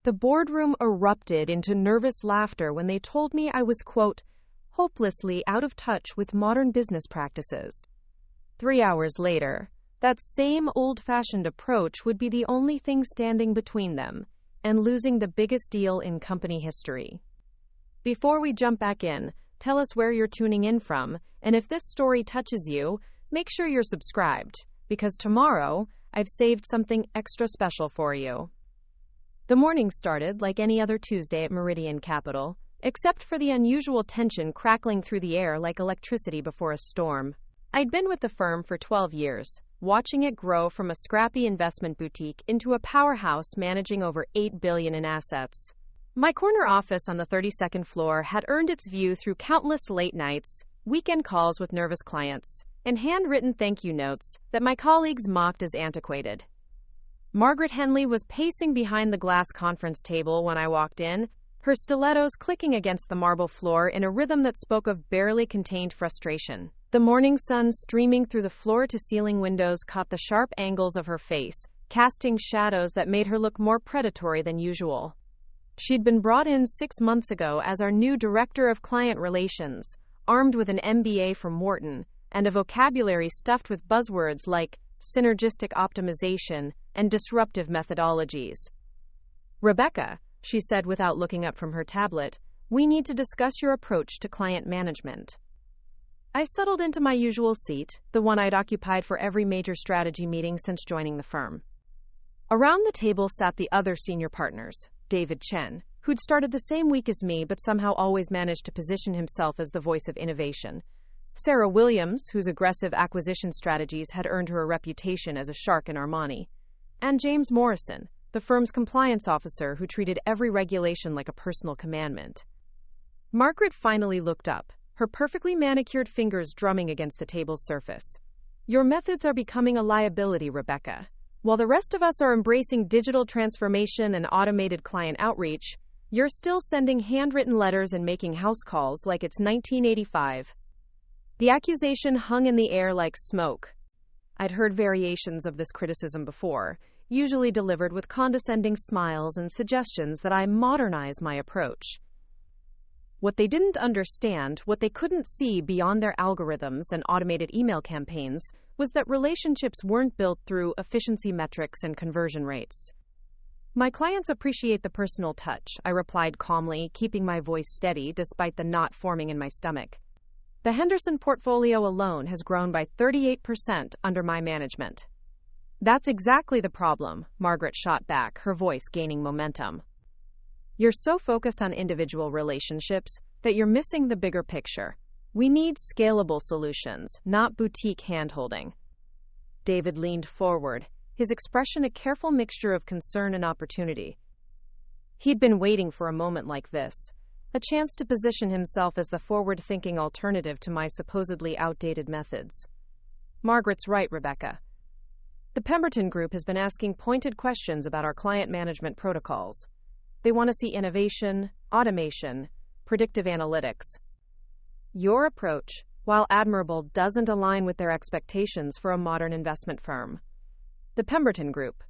The boardroom erupted into nervous laughter when they told me I was, quote, hopelessly out of touch with modern business practices. 3 hours later, that same old-fashioned approach would be the only thing standing between them and losing the biggest deal in company history. Before we jump back in, tell us where you're tuning in from, and if this story touches you, make sure you're subscribed, because tomorrow, I've saved something extra special for you. The morning started like any other Tuesday at Meridian Capital, except for the unusual tension crackling through the air like electricity before a storm. I'd been with the firm for 12 years, watching it grow from a scrappy investment boutique into a powerhouse managing over $8 billion in assets. My corner office on the 32nd floor had earned its view through countless late nights, weekend calls with nervous clients, and handwritten thank you notes that my colleagues mocked as antiquated. Margaret Henley was pacing behind the glass conference table when I walked in, her stilettos clicking against the marble floor in a rhythm that spoke of barely contained frustration. The morning sun streaming through the floor-to-ceiling windows caught the sharp angles of her face, casting shadows that made her look more predatory than usual. She'd been brought in 6 months ago as our new Director of Client Relations, armed with an MBA from Wharton, and a vocabulary stuffed with buzzwords like synergistic optimization and disruptive methodologies. Rebecca, she said without looking up from her tablet, we need to discuss your approach to client management. I settled into my usual seat, the one I'd occupied for every major strategy meeting since joining the firm. Around the table sat the other senior partners, David Chen, who'd started the same week as me but somehow always managed to position himself as the voice of innovation, Sarah Williams, whose aggressive acquisition strategies had earned her a reputation as a shark in Armani, and James Morrison, the firm's compliance officer who treated every regulation like a personal commandment. Margaret finally looked up, her perfectly manicured fingers drumming against the table's surface. Your methods are becoming a liability, Rebecca. While the rest of us are embracing digital transformation and automated client outreach, you're still sending handwritten letters and making house calls like it's 1985. The accusation hung in the air like smoke. I'd heard variations of this criticism before, usually delivered with condescending smiles and suggestions that I modernize my approach. What they didn't understand, what they couldn't see beyond their algorithms and automated email campaigns, was that relationships weren't built through efficiency metrics and conversion rates. My clients appreciate the personal touch, I replied calmly, keeping my voice steady despite the knot forming in my stomach. The Henderson portfolio alone has grown by 38% under my management. That's exactly the problem, Margaret shot back, her voice gaining momentum. You're so focused on individual relationships that you're missing the bigger picture. We need scalable solutions, not boutique hand-holding. David leaned forward, his expression a careful mixture of concern and opportunity. He'd been waiting for a moment like this, a chance to position himself as the forward-thinking alternative to my supposedly outdated methods. Margaret's right, Rebecca. The Pemberton Group has been asking pointed questions about our client management protocols. They want to see innovation, automation, predictive analytics. Your approach, while admirable, doesn't align with their expectations for a modern investment firm. The Pemberton Group.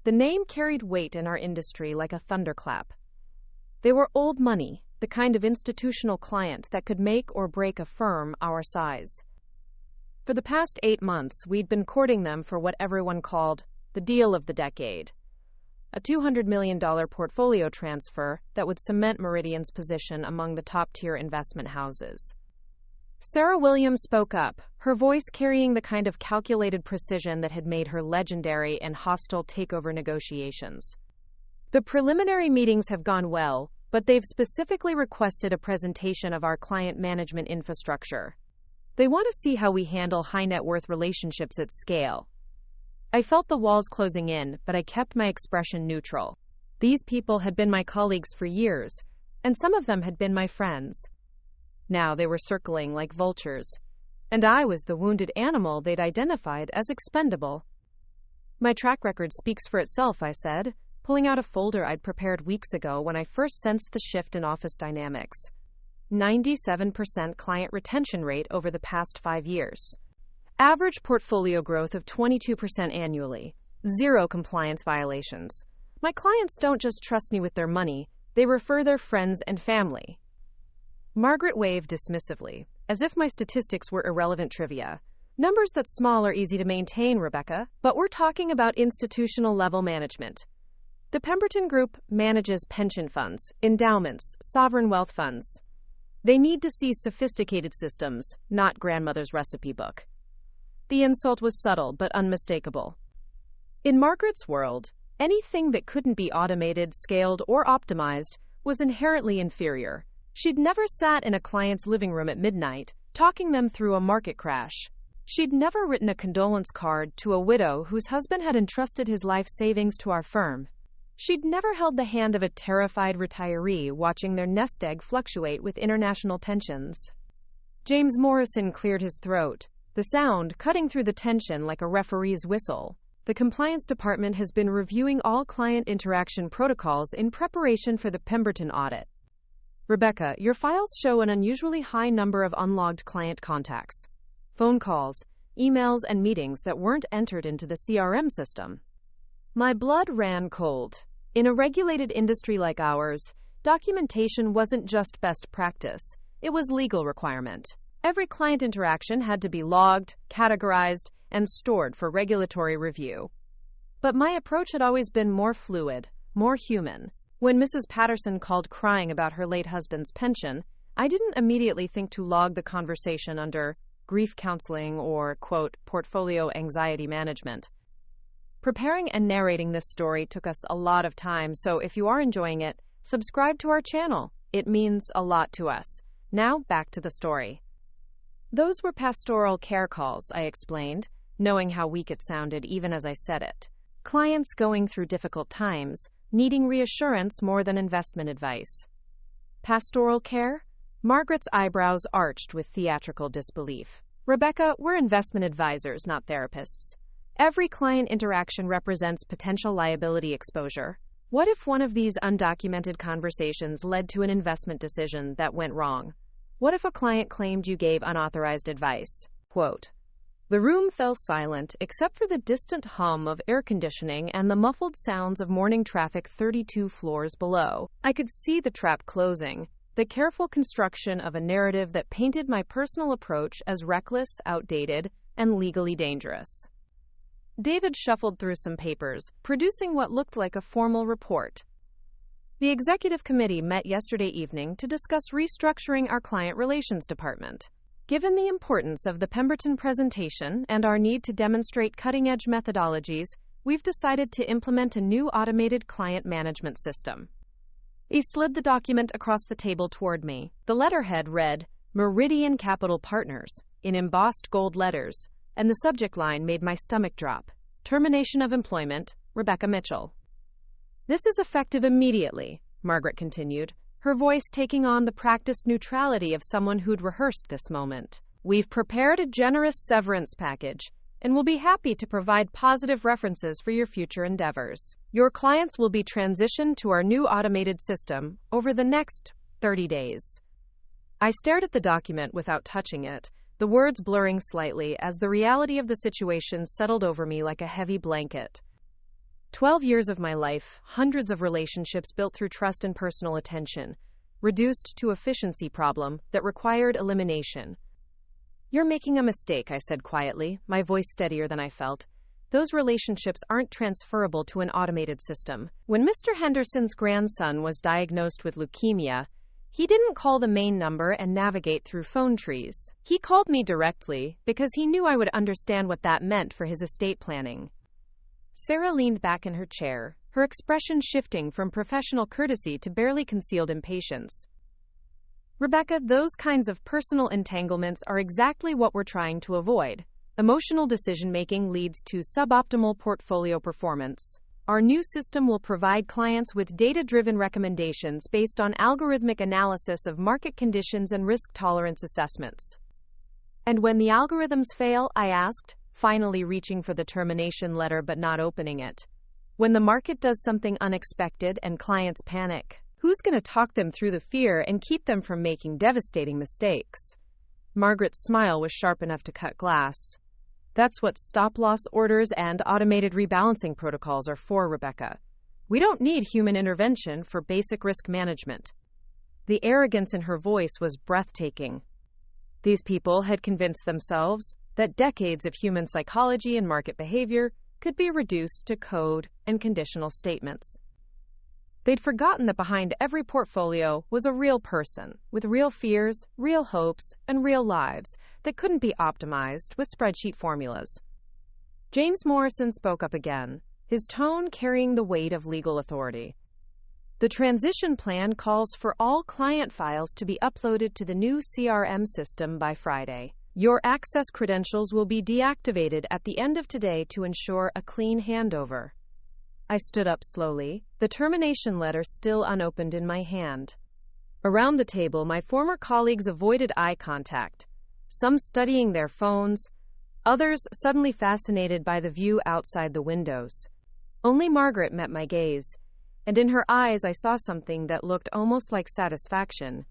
The name carried weight in our industry like a thunderclap. They were old money, the kind of institutional client that could make or break a firm our size. For the past 8 months, we'd been courting them for what everyone called the deal of the decade. A $200 million portfolio transfer that would cement Meridian's position among the top-tier investment houses. Sarah Williams spoke up, her voice carrying the kind of calculated precision that had made her legendary in hostile takeover negotiations. The preliminary meetings have gone well, but they've specifically requested a presentation of our client management infrastructure. They want to see how we handle high-net-worth relationships at scale. I felt the walls closing in, but I kept my expression neutral. These people had been my colleagues for years, and some of them had been my friends. Now they were circling like vultures, and I was the wounded animal they'd identified as expendable. My track record speaks for itself, I said, pulling out a folder I'd prepared weeks ago when I first sensed the shift in office dynamics. 97% client retention rate over the past 5 years. Average portfolio growth of 22% annually. 0 compliance violations. My clients don't just trust me with their money, they refer their friends and family. Margaret waved dismissively, as if my statistics were irrelevant trivia. Numbers that small are easy to maintain, Rebecca, but we're talking about institutional level management. The Pemberton Group manages pension funds, endowments, sovereign wealth funds. They need to see sophisticated systems, not grandmother's recipe book. The insult was subtle but unmistakable. In Margaret's world, anything that couldn't be automated, scaled, or optimized was inherently inferior. She'd never sat in a client's living room at midnight, talking them through a market crash. She'd never written a condolence card to a widow whose husband had entrusted his life savings to our firm. She'd never held the hand of a terrified retiree watching their nest egg fluctuate with international tensions. James Morrison cleared his throat, the sound cutting through the tension like a referee's whistle. The compliance department has been reviewing all client interaction protocols in preparation for the Pemberton audit. Rebecca, your files show an unusually high number of unlogged client contacts. Phone calls, emails, and meetings that weren't entered into the CRM system. My blood ran cold. In a regulated industry like ours, documentation wasn't just best practice, it was legal requirement. Every client interaction had to be logged, categorized, and stored for regulatory review. But my approach had always been more fluid, more human. When Mrs. Patterson called crying about her late husband's pension, I didn't immediately think to log the conversation under grief counseling or, quote, portfolio anxiety management. Preparing and narrating this story took us a lot of time, so if you are enjoying it, subscribe to our channel. It means a lot to us. Now, back to the story. Those were pastoral care calls, I explained, knowing how weak it sounded even as I said it. Clients going through difficult times, needing reassurance more than investment advice. Pastoral care? Margaret's eyebrows arched with theatrical disbelief. Rebecca, we're investment advisors, not therapists. Every client interaction represents potential liability exposure. What if one of these undocumented conversations led to an investment decision that went wrong? What if a client claimed you gave unauthorized advice? Quote. The room fell silent except for the distant hum of air conditioning and the muffled sounds of morning traffic 32 floors below. I could see the trap closing, the careful construction of a narrative that painted my personal approach as reckless, outdated, and legally dangerous. David shuffled through some papers, producing what looked like a formal report. The executive committee met yesterday evening to discuss restructuring our client relations department. Given the importance of the Pemberton presentation and our need to demonstrate cutting-edge methodologies, we've decided to implement a new automated client management system. He slid the document across the table toward me. The letterhead read, Meridian Capital Partners, in embossed gold letters, and the subject line made my stomach drop. Termination of employment, Rebecca Mitchell. This is effective immediately, Margaret continued, her voice taking on the practiced neutrality of someone who'd rehearsed this moment. We've prepared a generous severance package, and will be happy to provide positive references for your future endeavors. Your clients will be transitioned to our new automated system over the next 30 days. I stared at the document without touching it, the words blurring slightly as the reality of the situation settled over me like a heavy blanket. 12 years of my life, hundreds of relationships built through trust and personal attention, reduced to efficiency problem that required elimination. You're making a mistake, I said quietly, my voice steadier than I felt. Those relationships aren't transferable to an automated system. When Mr. Henderson's grandson was diagnosed with leukemia, he didn't call the main number and navigate through phone trees. He called me directly because he knew I would understand what that meant for his estate planning. Sarah leaned back in her chair, her expression shifting from professional courtesy to barely concealed impatience. Rebecca, those kinds of personal entanglements are exactly what we're trying to avoid. Emotional decision-making leads to suboptimal portfolio performance. Our new system will provide clients with data-driven recommendations based on algorithmic analysis of market conditions and risk tolerance assessments. And when the algorithms fail, I asked, finally reaching for the termination letter but not opening it. When the market does something unexpected and clients panic, who's going to talk them through the fear and keep them from making devastating mistakes? Margaret's smile was sharp enough to cut glass. That's what stop-loss orders and automated rebalancing protocols are for, Rebecca. We don't need human intervention for basic risk management." The arrogance in her voice was breathtaking. These people had convinced themselves that decades of human psychology and market behavior could be reduced to code and conditional statements. They'd forgotten that behind every portfolio was a real person, with real fears, real hopes, and real lives that couldn't be optimized with spreadsheet formulas. James Morrison spoke up again, his tone carrying the weight of legal authority. "The transition plan calls for all client files to be uploaded to the new CRM system by Friday. Your access credentials will be deactivated at the end of today to ensure a clean handover." I stood up slowly, the termination letter still unopened in my hand. Around the table, my former colleagues avoided eye contact, some studying their phones, others suddenly fascinated by the view outside the windows. Only Margaret met my gaze, and in her eyes I saw something that looked almost like satisfaction.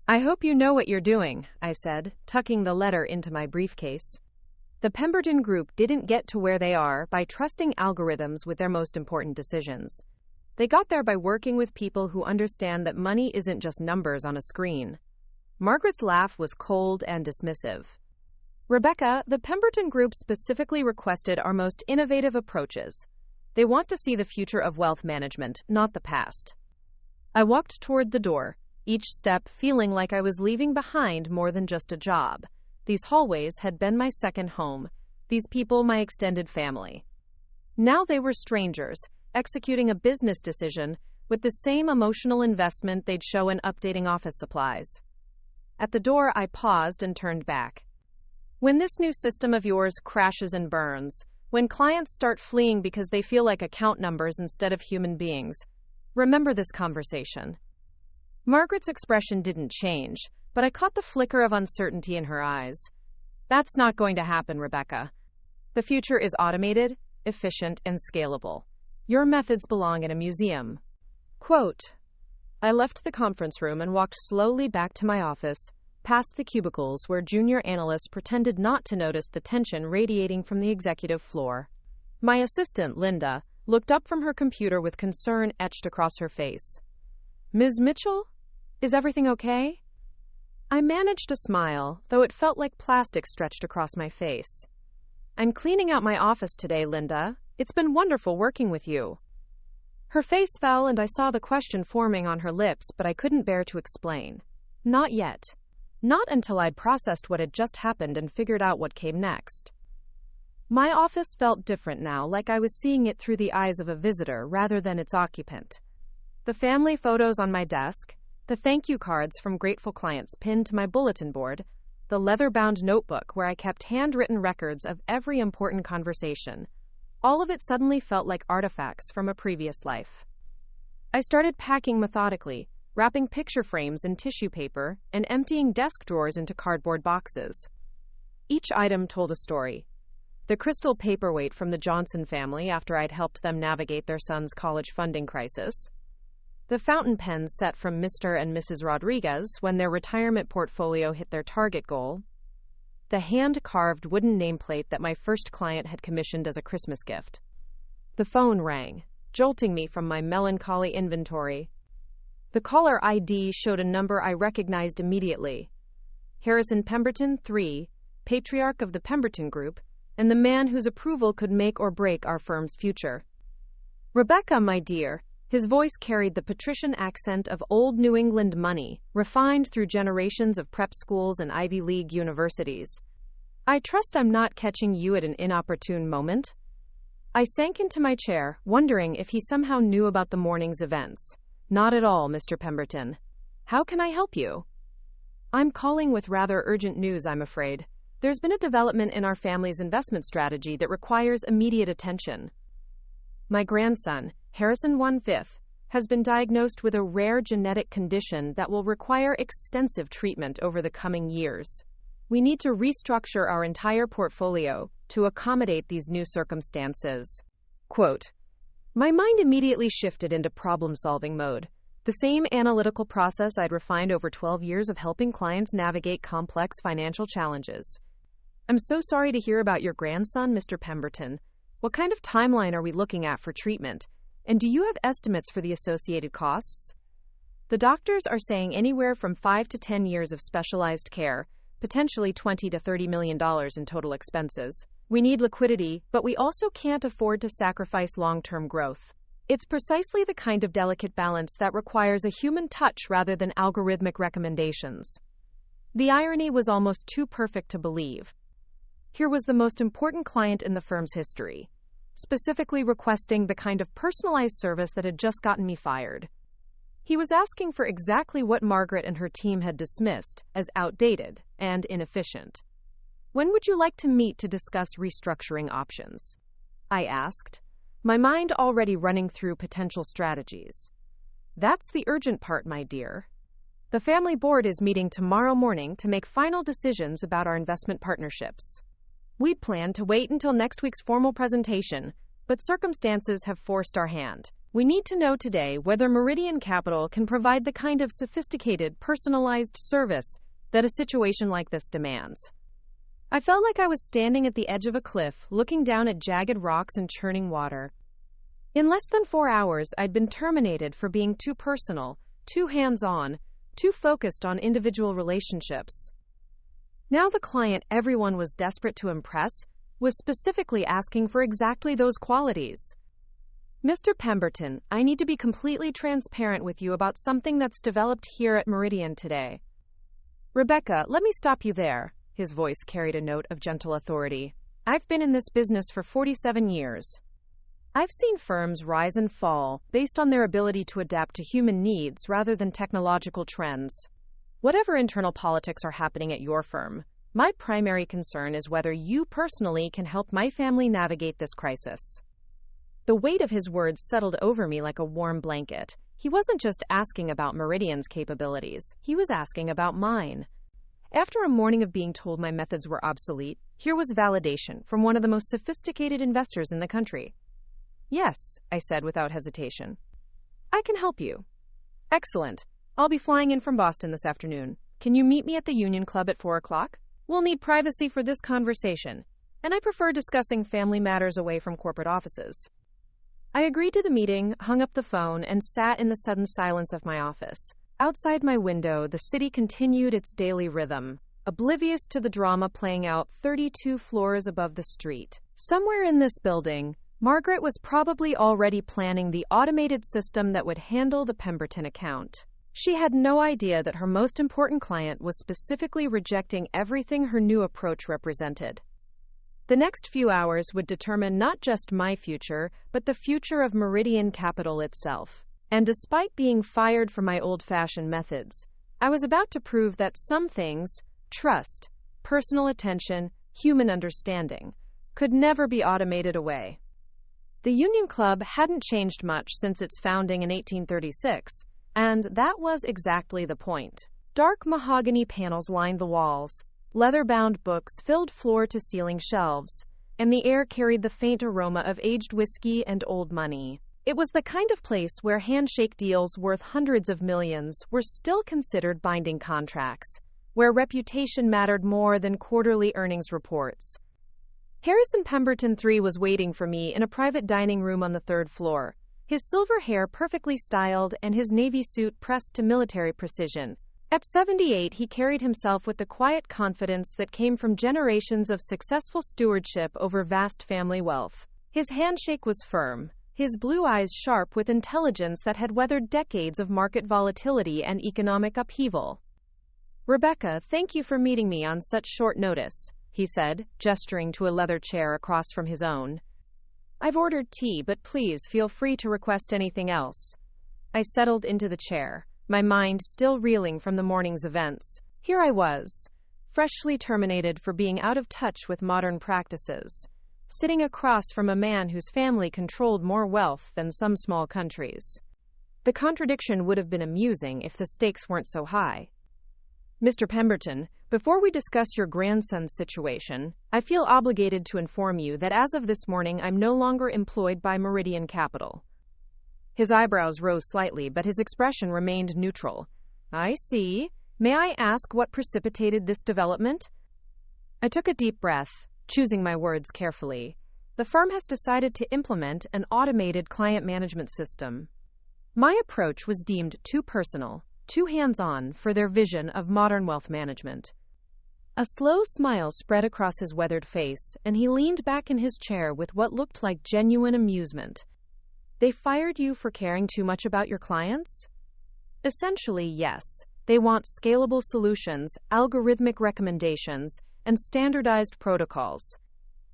"I hope you know what you're doing," I said, tucking the letter into my briefcase. The Pemberton Group didn't get to where they are by trusting algorithms with their most important decisions. They got there by working with people who understand that money isn't just numbers on a screen. Margaret's laugh was cold and dismissive. "Rebecca, the Pemberton Group specifically requested our most innovative approaches. They want to see the future of wealth management, not the past." I walked toward the door, each step feeling like I was leaving behind more than just a job. These hallways had been my second home, these people my extended family. Now they were strangers, executing a business decision with the same emotional investment they'd show in updating office supplies. At the door, I paused and turned back. "When this new system of yours crashes and burns, when clients start fleeing because they feel like account numbers instead of human beings, remember this conversation." Margaret's expression didn't change, but I caught the flicker of uncertainty in her eyes. "That's not going to happen, Rebecca. The future is automated, efficient, and scalable. Your methods belong in a museum." Quote, I left the conference room and walked slowly back to my office, past the cubicles where junior analysts pretended not to notice the tension radiating from the executive floor. My assistant, Linda, looked up from her computer with concern etched across her face. "Ms. Mitchell, is everything okay?" I managed a smile, though it felt like plastic stretched across my face. "I'm cleaning out my office today, Linda. It's been wonderful working with you." Her face fell and I saw the question forming on her lips, but I couldn't bear to explain. Not yet. Not until I'd processed what had just happened and figured out what came next. My office felt different now, like I was seeing it through the eyes of a visitor rather than its occupant. The family photos on my desk, the thank you cards from grateful clients pinned to my bulletin board, the leather-bound notebook where I kept handwritten records of every important conversation. All of it suddenly felt like artifacts from a previous life. I started packing methodically, wrapping picture frames in tissue paper and emptying desk drawers into cardboard boxes. Each item told a story. The crystal paperweight from the Johnson family after I'd helped them navigate their son's college funding crisis. The fountain pens set from Mr. and Mrs. Rodriguez when their retirement portfolio hit their target goal. The hand-carved wooden nameplate that my first client had commissioned as a Christmas gift. The phone rang, jolting me from my melancholy inventory. The caller ID showed a number I recognized immediately. Harrison Pemberton, 3, patriarch of the Pemberton Group, and the man whose approval could make or break our firm's future. "Rebecca, my dear," his voice carried the patrician accent of old New England money, refined through generations of prep schools and Ivy League universities. "I trust I'm not catching you at an inopportune moment." I sank into my chair, wondering if he somehow knew about the morning's events. "Not at all, Mr. Pemberton. How can I help you?" "I'm calling with rather urgent news, I'm afraid. There's been a development in our family's investment strategy that requires immediate attention. My grandson, Harrison 1/5, has been diagnosed with a rare genetic condition that will require extensive treatment over the coming years. We need to restructure our entire portfolio to accommodate these new circumstances." Quote, my mind immediately shifted into problem-solving mode. The same analytical process I'd refined over 12 years of helping clients navigate complex financial challenges. "I'm so sorry to hear about your grandson, Mr. Pemberton. What kind of timeline are we looking at for treatment? And do you have estimates for the associated costs? The doctors are saying anywhere from 5 to 10 years of specialized care, potentially $20 to $30 million in total expenses. We need liquidity, but we also can't afford to sacrifice long-term growth. It's precisely the kind of delicate balance that requires a human touch rather than algorithmic recommendations. The irony was almost too perfect to believe. Here was the most important client in the firm's history, specifically requesting the kind of personalized service that had just gotten me fired. He was asking for exactly what Margaret and her team had dismissed as outdated and inefficient. When would you like to meet to discuss restructuring options? I asked, my mind already running through potential strategies. That's the urgent part, my dear. The family board is meeting tomorrow morning to make final decisions about our investment partnerships. We'd planned to wait until next week's formal presentation, but circumstances have forced our hand. We need to know today whether Meridian Capital can provide the kind of sophisticated, personalized service that a situation like this demands. I felt like I was standing at the edge of a cliff, looking down at jagged rocks and churning water. In less than 4 hours, I'd been terminated for being too personal, too hands-on, too focused on individual relationships. Now the client everyone was desperate to impress was specifically asking for exactly those qualities. Mr. Pemberton, I need to be completely transparent with you about something that's developed here at Meridian today. Rebecca, let me stop you there. His voice carried a note of gentle authority. I've been in this business for 47 years. I've seen firms rise and fall based on their ability to adapt to human needs rather than technological trends. Whatever internal politics are happening at your firm, my primary concern is whether you personally can help my family navigate this crisis. The weight of his words settled over me like a warm blanket. He wasn't just asking about Meridian's capabilities, he was asking about mine. After a morning of being told my methods were obsolete, here was validation from one of the most sophisticated investors in the country. Yes, I said without hesitation. I can help you. Excellent. I'll be flying in from Boston this afternoon. Can you meet me at the Union Club at 4 o'clock? We'll need privacy for this conversation, and I prefer discussing family matters away from corporate offices. I agreed to the meeting, hung up the phone, and sat in the sudden silence of my office. Outside my window, the city continued its daily rhythm, oblivious to the drama playing out 32 floors above the street. Somewhere in this building, Margaret was probably already planning the automated system that would handle the Pemberton account. She had no idea that her most important client was specifically rejecting everything her new approach represented. The next few hours would determine not just my future, but the future of Meridian Capital itself. And despite being fired for my old-fashioned methods, I was about to prove that some things, trust, personal attention, human understanding, could never be automated away. The Union Club hadn't changed much since its founding in 1836, and that was exactly the point. Dark mahogany panels lined the walls. Leather-bound books filled floor-to-ceiling shelves, and the air carried the faint aroma of aged whiskey and old money. It was the kind of place where handshake deals worth hundreds of millions were still considered binding contracts, where reputation mattered more than quarterly earnings reports. Harrison Pemberton III was waiting for me in a private dining room on the 3rd floor, his silver hair perfectly styled and his navy suit pressed to military precision. At 78, he carried himself with the quiet confidence that came from generations of successful stewardship over vast family wealth. His handshake was firm, his blue eyes sharp with intelligence that had weathered decades of market volatility and economic upheaval. Rebecca, thank you for meeting me on such short notice, he said, gesturing to a leather chair across from his own. I've ordered tea, but please feel free to request anything else. I settled into the chair, my mind still reeling from the morning's events. Here I was, freshly terminated for being out of touch with modern practices, sitting across from a man whose family controlled more wealth than some small countries. The contradiction would have been amusing if the stakes weren't so high. Mr. Pemberton, before we discuss your grandson's situation, I feel obligated to inform you that as of this morning I'm no longer employed by Meridian Capital. His eyebrows rose slightly, but his expression remained neutral. I see. May I ask what precipitated this development? I took a deep breath, choosing my words carefully. The firm has decided to implement an automated client management system. My approach was deemed too personal, too hands-on for their vision of modern wealth management. A slow smile spread across his weathered face, and he leaned back in his chair with what looked like genuine amusement. They fired you for caring too much about your clients? Essentially, yes. They want scalable solutions, algorithmic recommendations, and standardized protocols.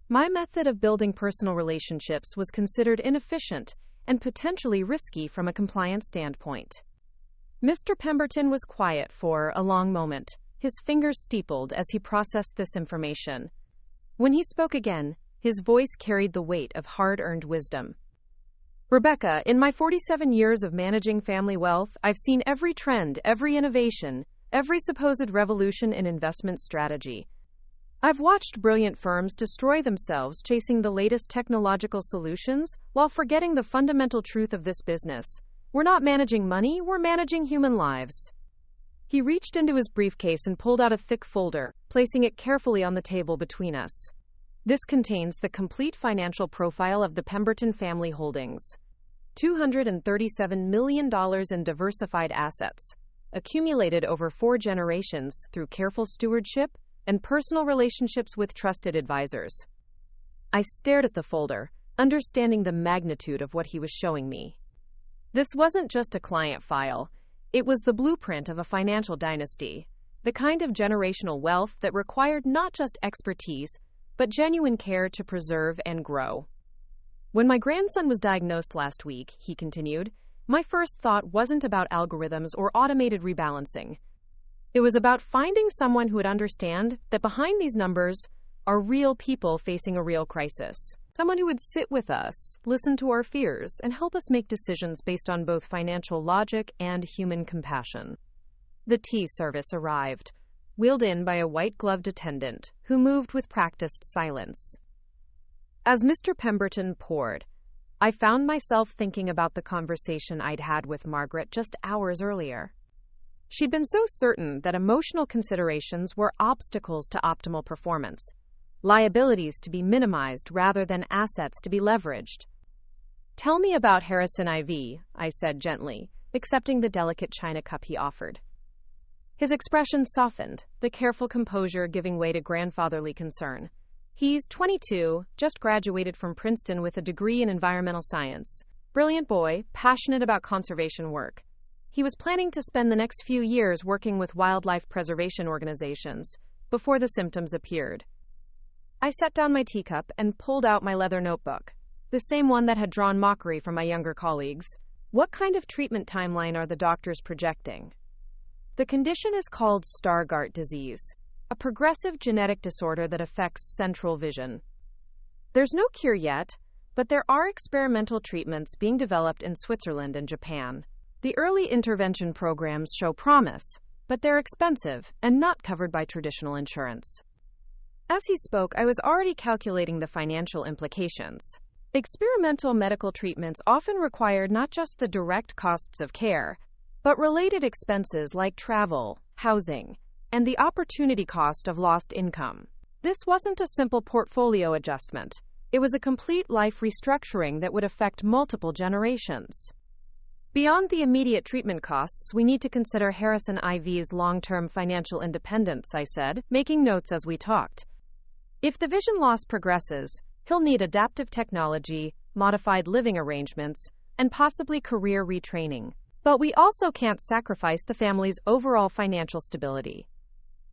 My method of building personal relationships was considered inefficient and potentially risky from a compliance standpoint. Mr. Pemberton was quiet for a long moment, his fingers steepled as he processed this information. When he spoke again, his voice carried the weight of hard-earned wisdom. Rebecca, in my 47 years of managing family wealth, I've seen every trend, every innovation, every supposed revolution in investment strategy. I've watched brilliant firms destroy themselves chasing the latest technological solutions while forgetting the fundamental truth of this business. We're not managing money, we're managing human lives. He reached into his briefcase and pulled out a thick folder, placing it carefully on the table between us. This contains the complete financial profile of the Pemberton family holdings. $237 million in diversified assets, accumulated over 4 generations through careful stewardship and personal relationships with trusted advisors. I stared at the folder, understanding the magnitude of what he was showing me. This wasn't just a client file. It was the blueprint of a financial dynasty, the kind of generational wealth that required not just expertise, but genuine care to preserve and grow. When my grandson was diagnosed last week, he continued, my first thought wasn't about algorithms or automated rebalancing. It was about finding someone who would understand that behind these numbers are real people facing a real crisis. Someone who would sit with us, listen to our fears, and help us make decisions based on both financial logic and human compassion. The tea service arrived, wheeled in by a white-gloved attendant who moved with practiced silence. As Mr. Pemberton poured, I found myself thinking about the conversation I'd had with Margaret just hours earlier. She'd been so certain that emotional considerations were obstacles to optimal performance, liabilities to be minimized rather than assets to be leveraged. Tell me about Harrison IV, I said gently, accepting the delicate china cup he offered. His expression softened, the careful composure giving way to grandfatherly concern. He's 22, just graduated from Princeton with a degree in environmental science. Brilliant boy, passionate about conservation work. He was planning to spend the next few years working with wildlife preservation organizations before the symptoms appeared. I set down my teacup and pulled out my leather notebook, the same one that had drawn mockery from my younger colleagues. What kind of treatment timeline are the doctors projecting? The condition is called Stargardt disease, a progressive genetic disorder that affects central vision. There's no cure yet, but there are experimental treatments being developed in Switzerland and Japan. The early intervention programs show promise, but they're expensive and not covered by traditional insurance. As he spoke, I was already calculating the financial implications. Experimental medical treatments often require not just the direct costs of care, but related expenses like travel, housing, and the opportunity cost of lost income. This wasn't a simple portfolio adjustment. It was a complete life restructuring that would affect multiple generations. Beyond the immediate treatment costs, we need to consider Harrison IV's long-term financial independence, I said, making notes as we talked. If the vision loss progresses, he'll need adaptive technology, modified living arrangements, and possibly career retraining. But we also can't sacrifice the family's overall financial stability.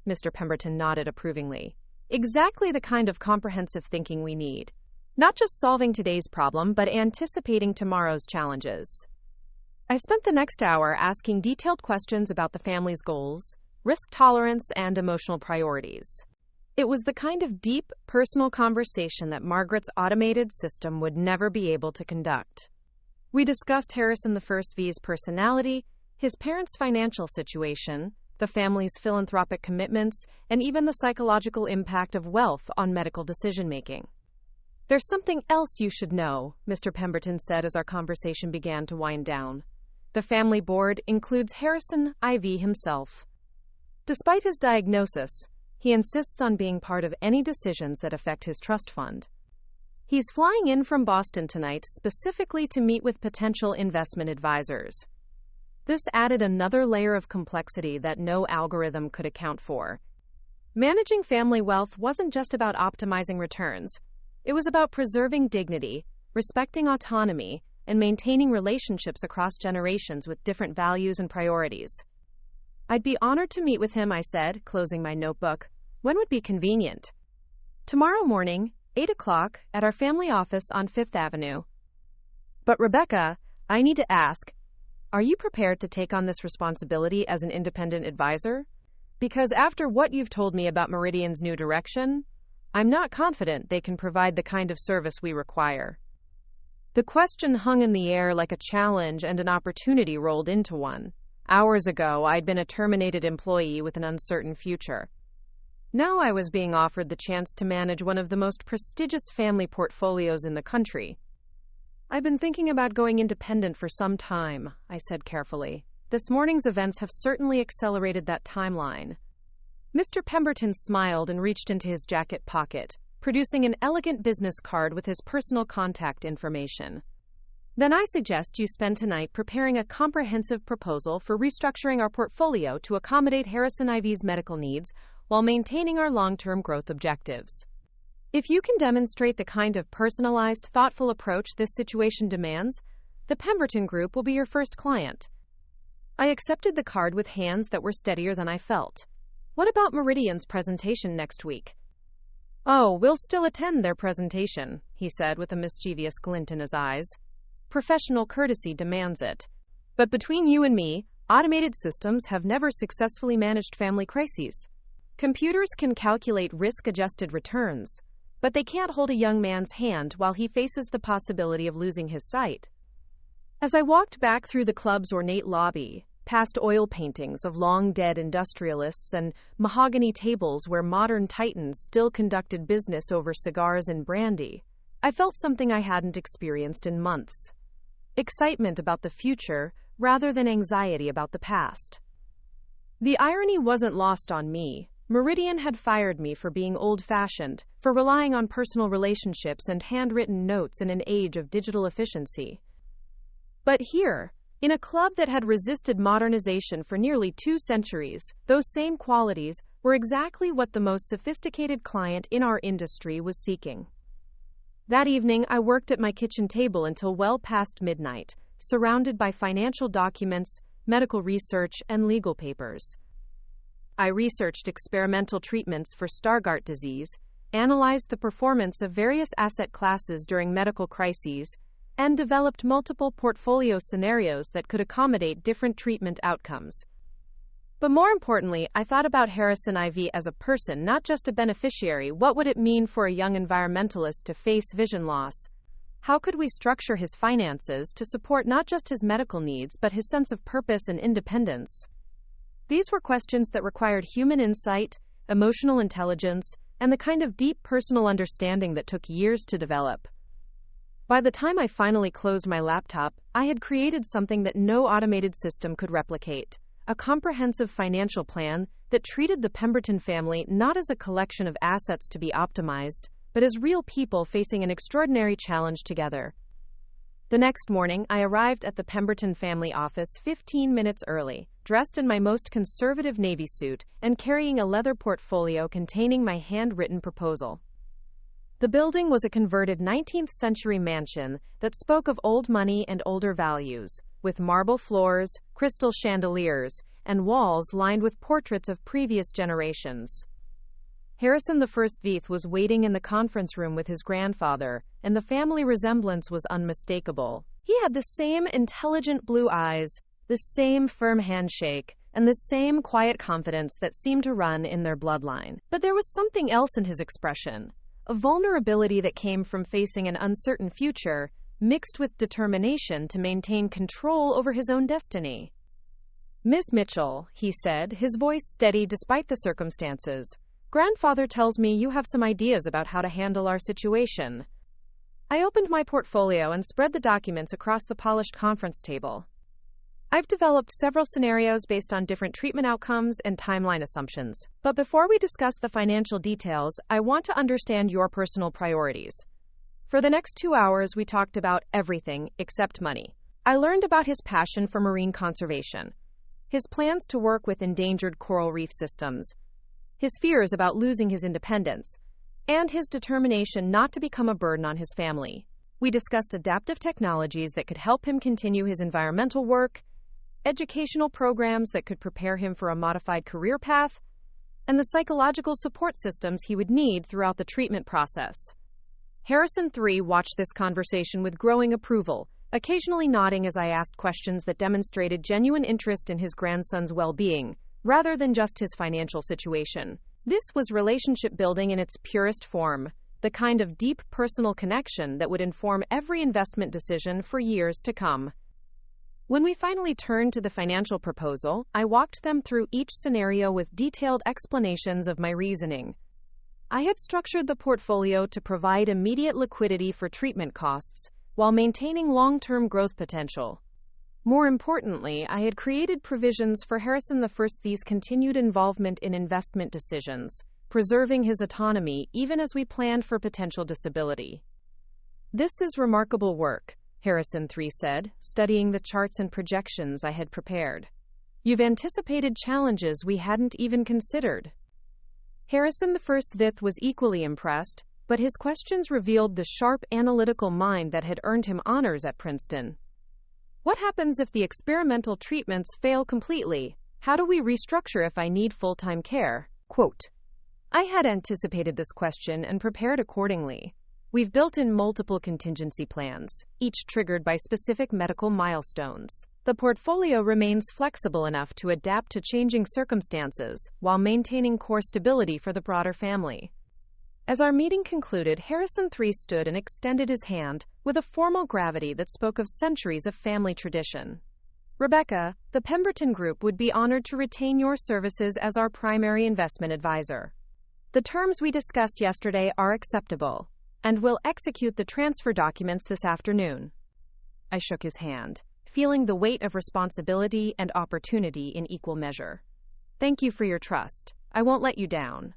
Mr. Pemberton nodded approvingly. Exactly the kind of comprehensive thinking we need. Not just solving today's problem, but anticipating tomorrow's challenges. I spent the next hour asking detailed questions about the family's goals, risk tolerance, and emotional priorities. It was the kind of deep, personal conversation that Margaret's automated system would never be able to conduct. We discussed Harrison I's personality, his parents' financial situation, the family's philanthropic commitments, and even the psychological impact of wealth on medical decision-making. There's something else you should know, Mr. Pemberton said as our conversation began to wind down. The family board includes Harrison IV himself. Despite his diagnosis, he insists on being part of any decisions that affect his trust fund. He's flying in from Boston tonight specifically to meet with potential investment advisors. This added another layer of complexity that no algorithm could account for. Managing family wealth wasn't just about optimizing returns. It was about preserving dignity, respecting autonomy, and maintaining relationships across generations with different values and priorities. I'd be honored to meet with him, I said, closing my notebook. When would be convenient? Tomorrow morning, 8 o'clock, at our family office on Fifth Avenue. But Rebecca, I need to ask, are you prepared to take on this responsibility as an independent advisor? Because after what you've told me about Meridian's new direction, I'm not confident they can provide the kind of service we require. The question hung in the air like a challenge, and an opportunity rolled into one. Hours ago, I'd been a terminated employee with an uncertain future. Now I was being offered the chance to manage one of the most prestigious family portfolios in the country. I've been thinking about going independent for some time, I said carefully. This morning's events have certainly accelerated that timeline. Mr. Pemberton smiled and reached into his jacket pocket, producing an elegant business card with his personal contact information. Then I suggest you spend tonight preparing a comprehensive proposal for restructuring our portfolio to accommodate Harrison IV's medical needs while maintaining our long-term growth objectives. If you can demonstrate the kind of personalized, thoughtful approach this situation demands, the Pemberton Group will be your first client. I accepted the card with hands that were steadier than I felt. What about Meridian's presentation next week? Oh, we'll still attend their presentation, he said with a mischievous glint in his eyes. Professional courtesy demands it. But between you and me, automated systems have never successfully managed family crises. Computers can calculate risk-adjusted returns, but they can't hold a young man's hand while he faces the possibility of losing his sight. As I walked back through the club's ornate lobby, past oil paintings of long-dead industrialists and mahogany tables where modern titans still conducted business over cigars and brandy, I felt something I hadn't experienced in months. Excitement about the future rather than anxiety about the past. The irony wasn't lost on me. Meridian had fired me for being old-fashioned, for relying on personal relationships and handwritten notes in an age of digital efficiency. But here, in a club that had resisted modernization for nearly 2 centuries, those same qualities were exactly what the most sophisticated client in our industry was seeking. That evening, I worked at my kitchen table until well past midnight, surrounded by financial documents, medical research, and legal papers. I researched experimental treatments for Stargardt disease, analyzed the performance of various asset classes during medical crises, and developed multiple portfolio scenarios that could accommodate different treatment outcomes. But more importantly, I thought about Harrison IV as a person, not just a beneficiary. What would it mean for a young environmentalist to face vision loss? How could we structure his finances to support not just his medical needs but his sense of purpose and independence? These were questions that required human insight, emotional intelligence, and the kind of deep personal understanding that took years to develop. By the time I finally closed my laptop, I had created something that no automated system could replicate: a comprehensive financial plan that treated the Pemberton family not as a collection of assets to be optimized, but as real people facing an extraordinary challenge together. The next morning, I arrived at the Pemberton family office 15 minutes early, dressed in my most conservative navy suit and carrying a leather portfolio containing my handwritten proposal. The building was a converted 19th-century mansion that spoke of old money and older values, with marble floors, crystal chandeliers, and walls lined with portraits of previous generations. Harrison I was waiting in the conference room with his grandfather, and the family resemblance was unmistakable. He had the same intelligent blue eyes, the same firm handshake, and the same quiet confidence that seemed to run in their bloodline. But there was something else in his expression, a vulnerability that came from facing an uncertain future, mixed with determination to maintain control over his own destiny. "Miss Mitchell," he said, his voice steady despite the circumstances, "Grandfather tells me you have some ideas about how to handle our situation." I opened my portfolio and spread the documents across the polished conference table. I've developed several scenarios based on different treatment outcomes and timeline assumptions. But before we discuss the financial details, I want to understand your personal priorities. For the next 2 hours, we talked about everything except money. I learned about his passion for marine conservation, his plans to work with endangered coral reef systems, his fears about losing his independence, and his determination not to become a burden on his family. We discussed adaptive technologies that could help him continue his environmental work, educational programs that could prepare him for a modified career path, and the psychological support systems he would need throughout the treatment process. Harrison III watched this conversation with growing approval, occasionally nodding as I asked questions that demonstrated genuine interest in his grandson's well-being, rather than just his financial situation. This was relationship building in its purest form, the kind of deep personal connection that would inform every investment decision for years to come. When we finally turned to the financial proposal, I walked them through each scenario with detailed explanations of my reasoning. I had structured the portfolio to provide immediate liquidity for treatment costs, while maintaining long-term growth potential. More importantly, I had created provisions for Harrison I's continued involvement in investment decisions, preserving his autonomy even as we planned for potential disability. "This is remarkable work," Harrison III said, studying the charts and projections I had prepared. "You've anticipated challenges we hadn't even considered." Harrison I was equally impressed, but his questions revealed the sharp analytical mind that had earned him honors at Princeton. "What happens if the experimental treatments fail completely? How do we restructure if I need full-time care?" Quote, I had anticipated this question and prepared accordingly. We've built in multiple contingency plans, each triggered by specific medical milestones. The portfolio remains flexible enough to adapt to changing circumstances while maintaining core stability for the broader family. As our meeting concluded, Harrison III stood and extended his hand with a formal gravity that spoke of centuries of family tradition. "Rebecca, the Pemberton Group would be honored to retain your services as our primary investment advisor. The terms we discussed yesterday are acceptable, and we'll execute the transfer documents this afternoon." I shook his hand, feeling the weight of responsibility and opportunity in equal measure. "Thank you for your trust. I won't let you down."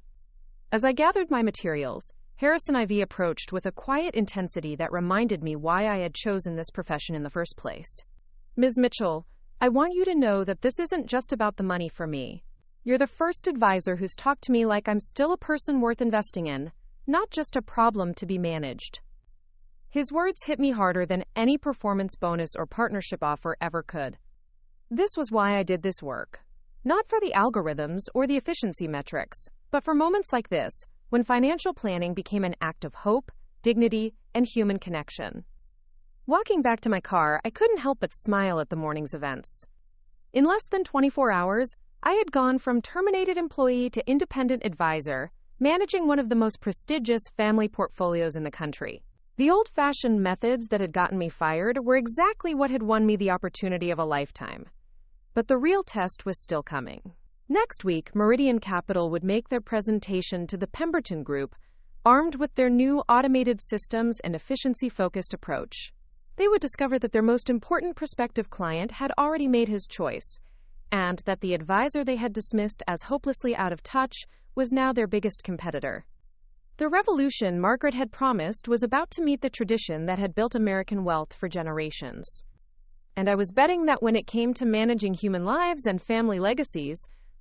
As I gathered my materials, Harrison IV approached with a quiet intensity that reminded me why I had chosen this profession in the first place. "Ms. Mitchell, I want you to know that this isn't just about the money for me. You're the first advisor who's talked to me like I'm still a person worth investing in, not just a problem to be managed." His words hit me harder than any performance bonus or partnership offer ever could. This was why I did this work. Not for the algorithms or the efficiency metrics, but for moments like this, when financial planning became an act of hope, dignity, and human connection. Walking back to my car, I couldn't help but smile at the morning's events. In less than 24 hours, I had gone from terminated employee to independent advisor, managing one of the most prestigious family portfolios in the country. The old-fashioned methods that had gotten me fired were exactly what had won me the opportunity of a lifetime. But the real test was still coming. Next week, Meridian Capital would make their presentation to the Pemberton Group, armed with their new automated systems and efficiency-focused approach. They would discover that their most important prospective client had already made his choice, and that the advisor they had dismissed as hopelessly out of touch was now their biggest competitor. The revolution Margaret had promised was about to meet the tradition that had built American wealth for generations. And I was betting that when it came to managing human lives and family legacies,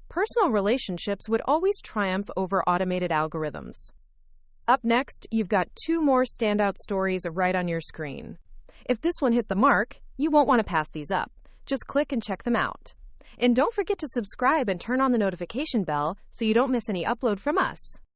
personal relationships would always triumph over automated algorithms. Up next, you've got 2 more standout stories right on your screen. If this one hit the mark, you won't want to pass these up. Just click and check them out. And don't forget to subscribe and turn on the notification bell so you don't miss any upload from us.